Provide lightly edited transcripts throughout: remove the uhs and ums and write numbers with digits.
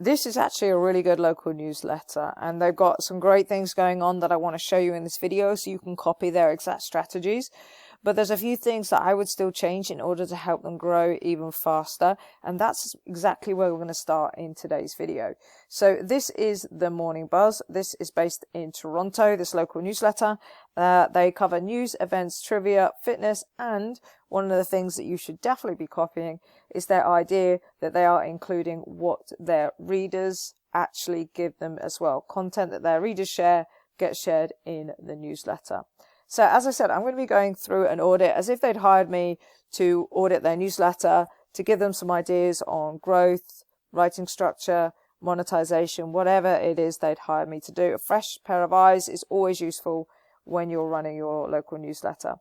this is actually a really good local newsletter, and they've got some great things going on that I want to show you in this video so you can copy their exact strategies. But there's a few things that I would still change in order to help them grow even faster. And that's exactly where we're going to start in today's video. So this is the Morning Buzz. This is based in Toronto, this local newsletter. They cover news, events, trivia, fitness, and one of the things that you should definitely be copying is their idea that they are including what their readers actually give them as well. Content that their readers share gets shared in the newsletter. So as I said, I'm going to be going through an audit as if they'd hired me to audit their newsletter, to give them some ideas on growth, writing structure, monetization, whatever it is they'd hired me to do. A fresh pair of eyes is always useful when you're running your local newsletter.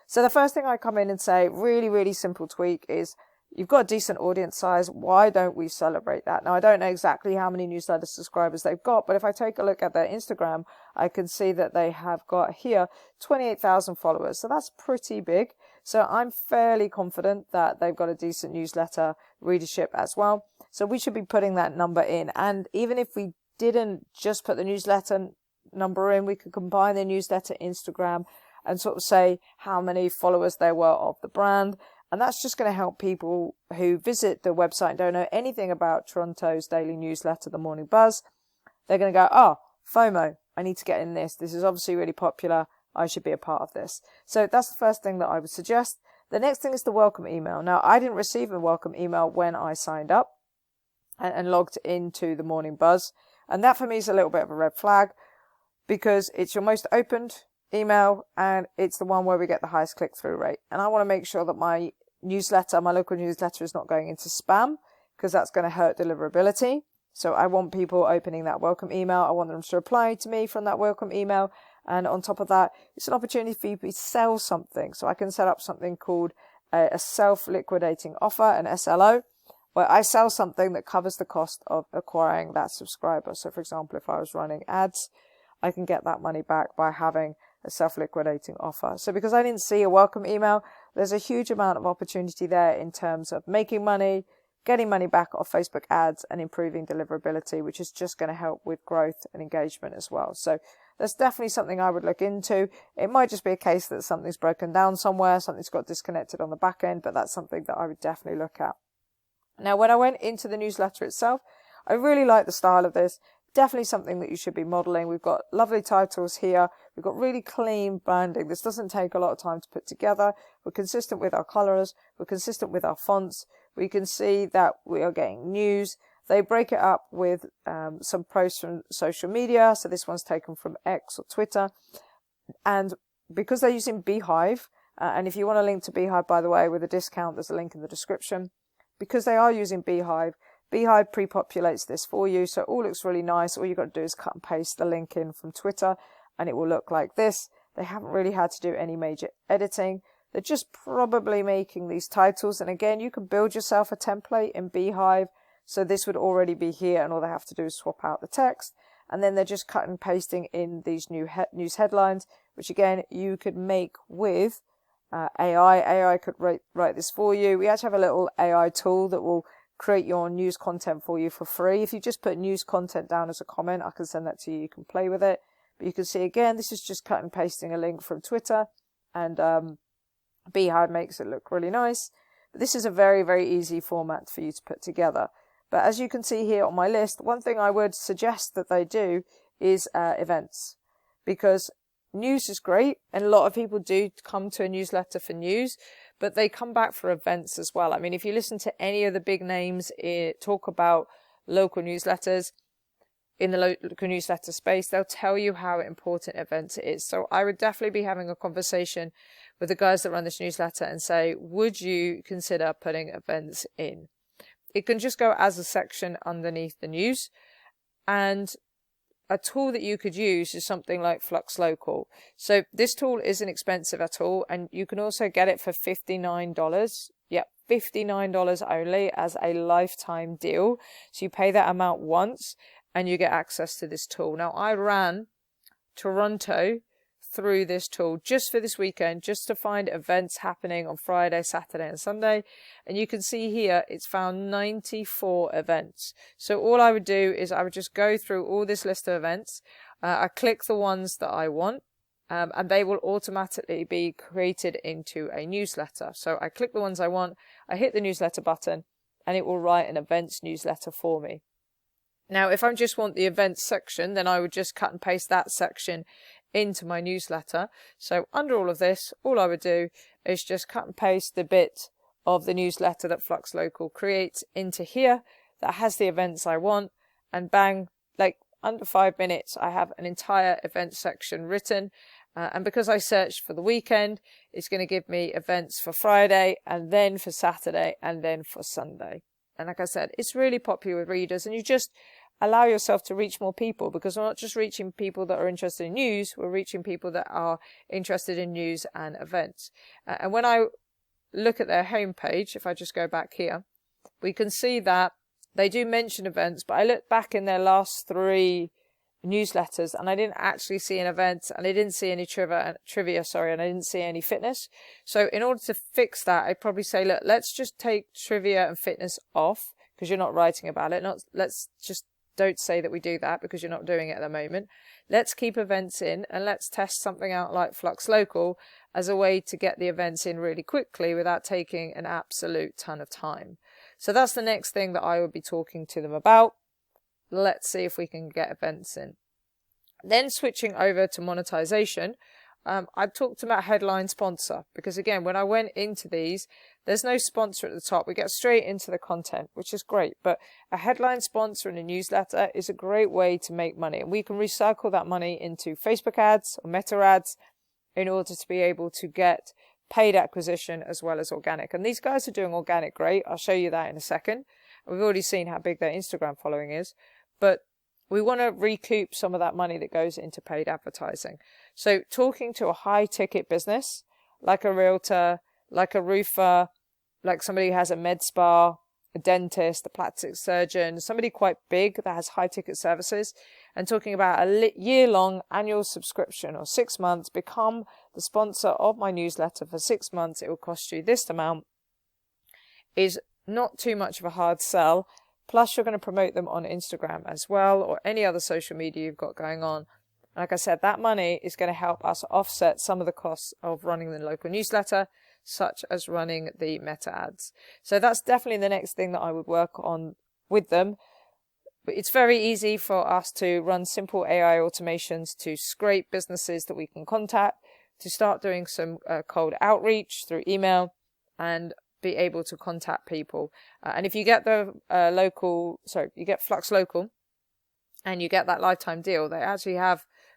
So the first thing I come in and say, really simple tweak, is you've got a decent audience size. Why don't we celebrate that? Now, I don't know exactly how many newsletter subscribers they've got, but if I take a look at their Instagram, I can see that they have got here 28,000 followers. So that's pretty big. So I'm fairly confident that they've got a decent newsletter readership as well. So we should be putting that number in. And even if we didn't just put the newsletter number in, we could combine the newsletter Instagram and sort of say how many followers there were of the brand. And that's just going to help people who visit the website and don't know anything about Toronto's daily newsletter, The Morning Buzz. They're going to go, oh, FOMO, I need to get in this. This is obviously really popular. I should be a part of this. So that's the first thing that I would suggest. The next thing is the welcome email. Now, I didn't receive a welcome email when I signed up and logged into The Morning Buzz. And that for me is a little bit of a red flag because it's your most opened email and it's the one where we get the highest click-through rate. And I want to make sure that my newsletter, my local newsletter, is not going into spam because that's going to hurt deliverability. So I want people opening that welcome email. I want them to reply to me from that welcome email. And on top of that, it's an opportunity for you to sell something. So I can set up something called a self-liquidating offer, an SLO, where I sell something that covers the cost of acquiring that subscriber. So for example, if I was running ads, I can get that money back by having a self-liquidating offer. So because I didn't see a welcome email, there's a huge amount of opportunity there in terms of making money, getting money back off Facebook ads, and improving deliverability, which is just going to help with growth and engagement as well. So that's definitely something I would look into. It might just be a case that something's broken down somewhere, something's got disconnected on the back end, but that's something that I would definitely look at. Now, when I went into the newsletter itself, I really like the style of this. Definitely something that you should be modeling. We've got lovely titles here. We've got really clean branding. This doesn't take a lot of time to put together. We're consistent with our colors. We're consistent with our fonts. We can see that we are getting news. They break it up with some posts from social media. So this one's taken from X or Twitter. And because they're using Beehive, and if you want a link to Beehive, by the way, with a discount, there's a link in the description. Because they are using Beehive, Beehive pre-populates this for you, so it all looks really nice. All you've got to do is cut and paste the link in from Twitter, and it will look like this. They haven't really had to do any major editing. They're just probably making these titles, and again, you can build yourself a template in Beehive, so this would already be here, and all they have to do is swap out the text, and then they're just cut and pasting in these new news headlines, which again, you could make with AI. AI could write this for you. We actually have a little AI tool that will create your news content for you for free. If you just put news content down as a comment, I can send that to you. You can play with it. But you can see again, this is just cut and pasting a link from Twitter, and Beehive makes it look really nice. But this is a very easy format for you to put together. But as you can see here on my list, one thing I would suggest that they do is events, because news is great, and a lot of people do come to a newsletter for news, but they come back for events as well. I mean, if you listen to any of the big names talk about local newsletters, in the local newsletter space, they'll tell you how important events it is. So I would definitely be having a conversation with the guys that run this newsletter and say, would you consider putting events in? It can just go as a section underneath the news. And a tool that you could use is something like Flux Local. So this tool isn't expensive at all, and you can also get it for $59. Yep, $59 only as a lifetime deal. So you pay that amount once and you get access to this tool. Now, I ran Toronto through this tool just for this weekend, just to find events happening on Friday, Saturday and Sunday. And you can see here, it's found 94 events. So all I would do is I would just go through all this list of events. I click the ones that I want, and they will automatically be created into a newsletter. So I click the ones I want, I hit the newsletter button, and it will write an events newsletter for me. Now, if I just want the events section, then I would just cut and paste that section into my newsletter. So under all of this, all I would do is just cut and paste the bit of the newsletter that Flux Local creates into here that has the events I want, and bang, like under 5 minutes, I have an entire event section written. And because I searched for the weekend, it's going to give me events for Friday, and then for Saturday, and then for Sunday. And like I said, it's really popular with readers, and you just allow yourself to reach more people, because we're not just reaching people that are interested in news, we're reaching people that are interested in news and events. And when I look at their homepage, if I just go back here, we can see that they do mention events, but I look back in their last 3 newsletters and I didn't actually see an event, and I didn't see any trivia, and I didn't see any fitness. So in order to fix that, I'd probably say, look, let's just take trivia and fitness off, because you're not writing about it. Let's just don't say that we do that, because you're not doing it at the moment. Let's keep events in, and let's test something out like Flux Local as a way to get the events in really quickly without taking an absolute ton of time. So that's the next thing that I would be talking to them about. Let's see if we can get events in. Then switching over to monetization, I've talked about headline sponsor, because again, when I went into these, there's no sponsor at the top. We get straight into the content, which is great. But a headline sponsor in a newsletter is a great way to make money. And we can recycle that money into Facebook ads or Meta ads in order to be able to get paid acquisition as well as organic. And these guys are doing organic great. I'll show you that in a second. We've already seen how big their Instagram following is. But we want to recoup some of that money that goes into paid advertising. So talking to a high ticket business, like a realtor, like a roofer, like somebody who has a med spa, a dentist, a plastic surgeon, somebody quite big that has high ticket services, and talking about a year-long annual subscription or 6 months, become the sponsor of my newsletter for 6 months, it will cost you this amount, is not too much of a hard sell. Plus, you're going to promote them on Instagram as well, or any other social media you've got going on. Like I said, that money is going to help us offset some of the costs of running the local newsletter, such as running the meta ads. So that's definitely the next thing that I would work on with them. But it's very easy for us to run simple AI automations to scrape businesses that we can contact, to start doing some cold outreach through email, and be able to contact people. And if you get the you get Flux Local, and you get that lifetime deal,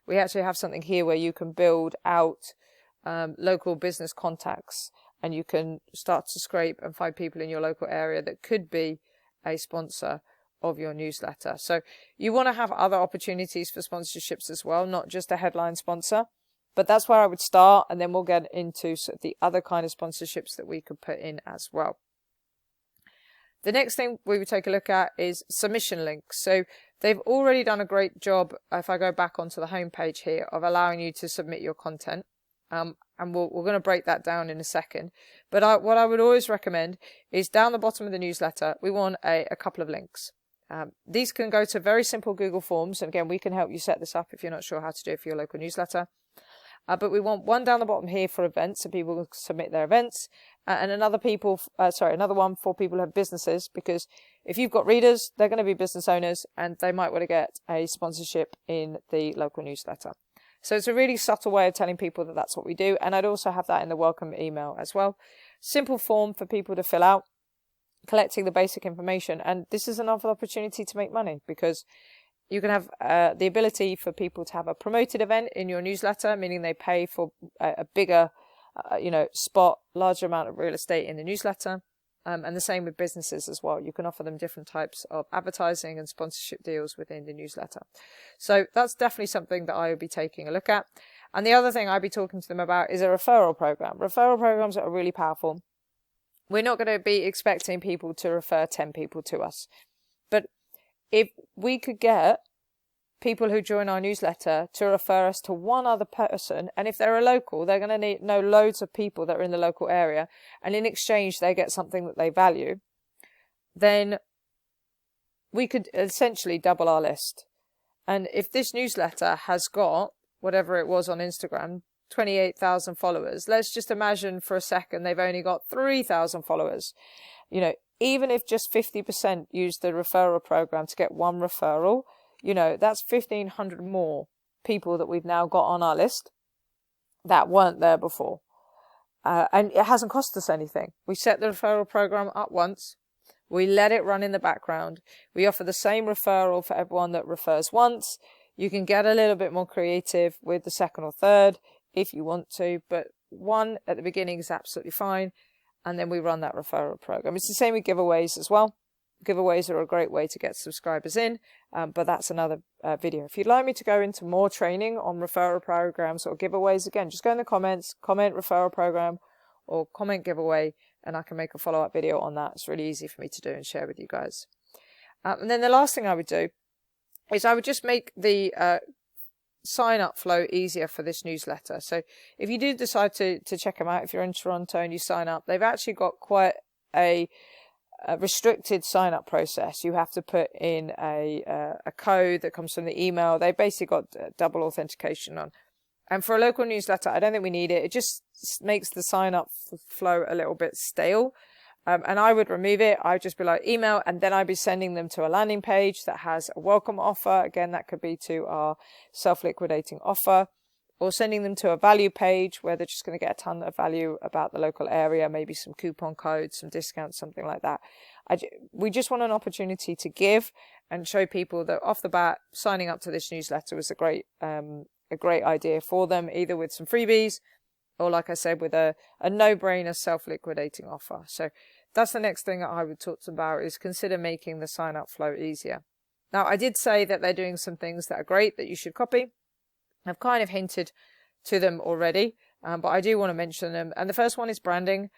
we actually have something here where you can build out local business contacts, and you can start to scrape and find people in your local area that could be a sponsor of your newsletter. So you want to have other opportunities for sponsorships as well, not just a headline sponsor. But that's where I would start, and then we'll get into sort of the other kind of sponsorships that we could put in as well. The next thing we would take a look at is submission links. So they've already done a great job, if I go back onto the homepage here, of allowing you to submit your content. And we're going to break that down in a second. But what I would always recommend is down the bottom of the newsletter, we want a couple of links. These can go to very simple Google Forms. And again, we can help you set this up if you're not sure how to do it for your local newsletter. But we want one down the bottom here for events, so people can submit their events, and another one for people who have businesses, because if you've got readers, they're going to be business owners, and they might want to get a sponsorship in the local newsletter. So it's a really subtle way of telling people that that's what we do, and I'd also have that in the welcome email as well. Simple form for people to fill out, collecting the basic information, and this is another opportunity to make money, because you can have the ability for people to have a promoted event in your newsletter, meaning they pay for a bigger, spot, larger amount of real estate in the newsletter. And the same with businesses as well. You can offer them different types of advertising and sponsorship deals within the newsletter. So that's definitely something that I would be taking a look at. And the other thing I'd be talking to them about is a referral program. Referral programs are really powerful. We're not going to be expecting people to refer 10 people to us. But if we could get people who join our newsletter to refer us to one other person. And if they're a local, they're going to know loads of people that are in the local area. And in exchange, they get something that they value. Then we could essentially double our list. And if this newsletter has got, whatever it was on Instagram, 28,000 followers, let's just imagine for a second they've only got 3,000 followers. You know, even if just 50% use the referral program to get one referral, you know, that's 1,500 more people that we've now got on our list that weren't there before. And it hasn't cost us anything. We set the referral program up once. We let it run in the background. We offer the same referral for everyone that refers once. You can get a little bit more creative with the second or third if you want to, but one at the beginning is absolutely fine. And then we run that referral program. It's the same with giveaways as well. Giveaways are a great way to get subscribers in, but that's another video. If you'd like me to go into more training on referral programs or giveaways, again, just go in the comments, comment referral program or comment giveaway, and I can make a follow-up video on that. It's really easy for me to do and share with you guys. And then the last thing I would do is I would just make the sign-up flow easier for this newsletter. So if you do decide to check them out, if you're in Toronto and you sign up, they've actually got quite a restricted sign-up process. You have to put in a code that comes from the email. They basically got double authentication on. And for a local newsletter, I don't think we need it. It just makes the sign-up flow a little bit stale. And I would remove it. I'd just be like email, and then I'd be sending them to a landing page that has a welcome offer. Again, that could be to our self-liquidating offer, or sending them to a value page where they're just going to get a ton of value about the local area, maybe some coupon codes, some discounts, something like that. We just want an opportunity to give and show people that off the bat, signing up to this newsletter was a great idea for them, either with some freebies or, like I said, with a no-brainer self-liquidating offer. So that's the next thing that I would talk about, is consider making the sign-up flow easier. Now, I did say that they're doing some things that are great that you should copy. I've kind of hinted to them already, but I do want to mention them. And the first one is branding.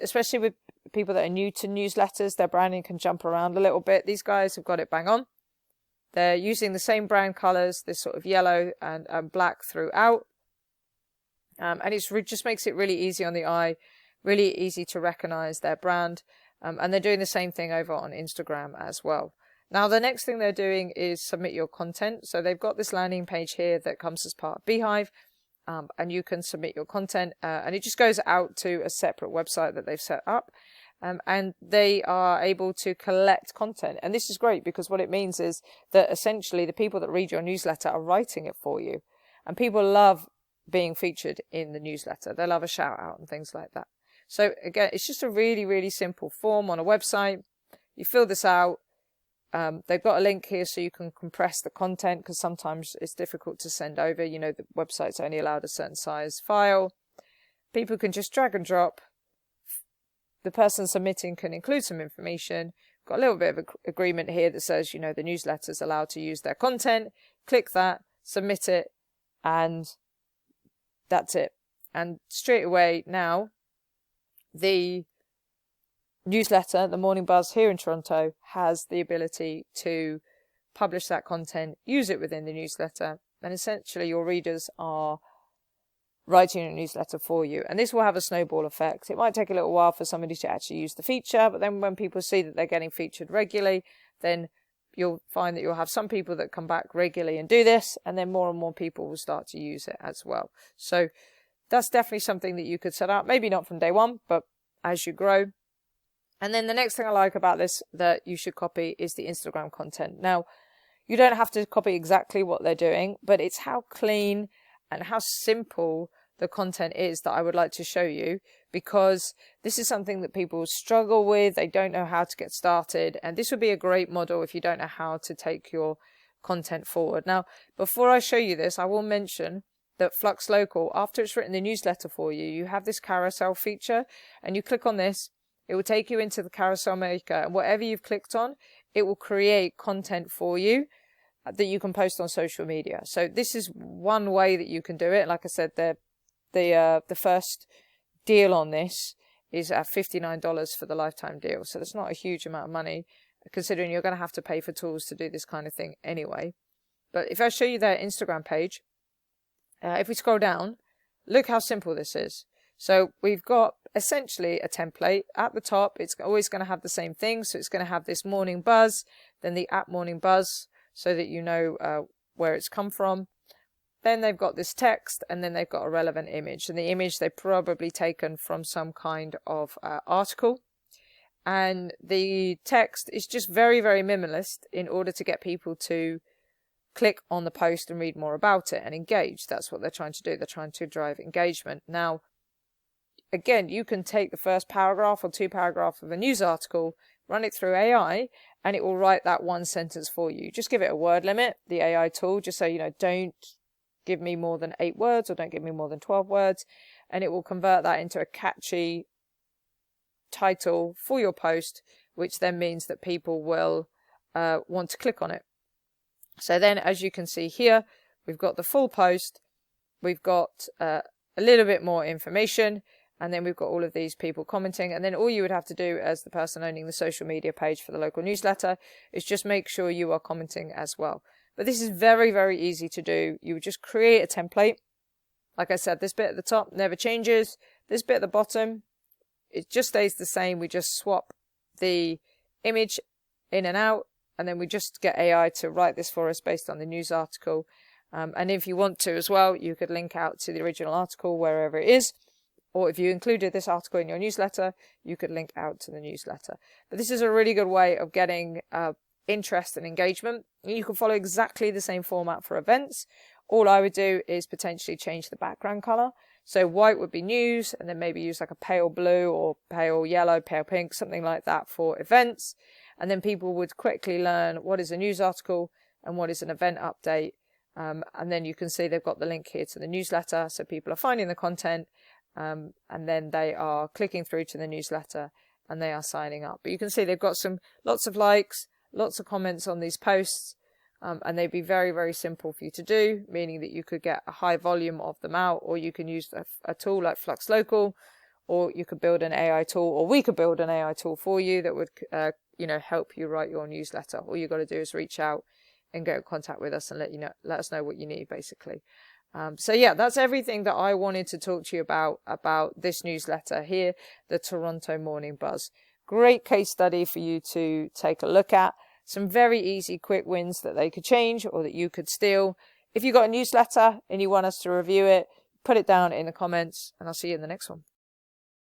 Especially with people that are new to newsletters, their branding can jump around a little bit. These guys have got it bang on. They're using the same brand colors, this sort of yellow and black throughout. And it just makes it really easy on the eye, really easy to recognize their brand. And they're doing the same thing over on Instagram as well. Now, the next thing they're doing is submit your content. So they've got this landing page here that comes as part of Beehive, and you can submit your content, and it just goes out to a separate website that they've set up. And they are able to collect content. And this is great because what it means is that essentially the people that read your newsletter are writing it for you. And people love being featured in the newsletter. They love a shout out and things like that. So again, it's just a really, really simple form on a website. You fill this out. They've got a link here so you can compress the content, because sometimes it's difficult to send over. You know, the website's only allowed a certain size file. People can just drag and drop. The person submitting can include some information. Got a little bit of agreement here that says, you know, the newsletter's allowed to use their content. Click that, submit it, and that's it. And straight away now, the newsletter, the Morning Buzz here in Toronto, has the ability to publish that content, use it within the newsletter, and essentially your readers are writing a newsletter for you. And this will have a snowball effect. It might take a little while for somebody to actually use the feature, but then when people see that they're getting featured regularly, then you'll find that you'll have some people that come back regularly and do this, and then more and more people will start to use it as well. So that's definitely something that you could set up, maybe not from day one, but as you grow. And then the next thing I like about this that you should copy is the Instagram content. Now, you don't have to copy exactly what they're doing, but it's how clean and how simple the content is that I would like to show you, because this is something that people struggle with. They don't know how to get started, and this would be a great model if you don't know how to take your content forward. Now, before I show you this, I will mention that Flux Local, after it's written the newsletter for you, you have this carousel feature, and you click on this, it will take you into the carousel maker, and whatever you've clicked on, it will create content for you that you can post on social media. So this is one way that you can do it. Like I said, the first deal on this is at $59 for the lifetime deal. So that's not a huge amount of money, considering you're going to have to pay for tools to do this kind of thing anyway. But if I show you their Instagram page, if we scroll down, look how simple this is. So we've got essentially a template. At the top, it's always going to have the same thing. So it's going to have this morning buzz, then the app morning buzz, so that you know where it's come from. Then they've got this text, and then they've got a relevant image. And the image they've probably taken from some kind of article. And the text is just very, very minimalist in order to get people to click on the post and read more about it and engage. That's what they're trying to do. They're trying to drive engagement. Now, again, you can take the first paragraph or 2 paragraphs of a news article, run it through AI, and it will write that one sentence for you. Just give it a word limit, the AI tool, just say, don't give me more than 8 words or don't give me more than 12 words, and it will convert that into a catchy title for your post, which then means that people will want to click on it. So then, as you can see here, we've got the full post, we've got a little bit more information, and then we've got all of these people commenting. And then all you would have to do as the person owning the social media page for the local newsletter is just make sure you are commenting as well. But this is very, very easy to do. You would just create a template. Like I said, this bit at the top never changes. This bit at the bottom, it just stays the same. We just swap the image in and out, and then we just get AI to write this for us based on the news article. And if you want to as well, you could link out to the original article wherever it is. Or if you included this article in your newsletter, you could link out to the newsletter. But this is a really good way of getting interest and engagement. You can follow exactly the same format for events. All I would do is potentially change the background color. So white would be news, and then maybe use like a pale blue or pale yellow, pale pink, something like that for events. And then people would quickly learn what is a news article and what is an event update. And then you can see they've got the link here to the newsletter. So people are finding the content, and then they are clicking through to the newsletter and they are signing up. But you can see they've got lots of likes, lots of comments on these posts, and they'd be very, very simple for you to do, meaning that you could get a high volume of them out, or you can use a tool like Flux Local, or you could build an AI tool, or we could build an AI tool for you that would help you write your newsletter. All you got to do is reach out and get in contact with us and let us know what you need, basically. So yeah, that's everything that I wanted to talk to you about this newsletter here, the Toronto Morning Buzz. Great case study for you to take a look at. Some very easy, quick wins that they could change or that you could steal. If you've got a newsletter and you want us to review it, put it down in the comments, and I'll see you in the next one.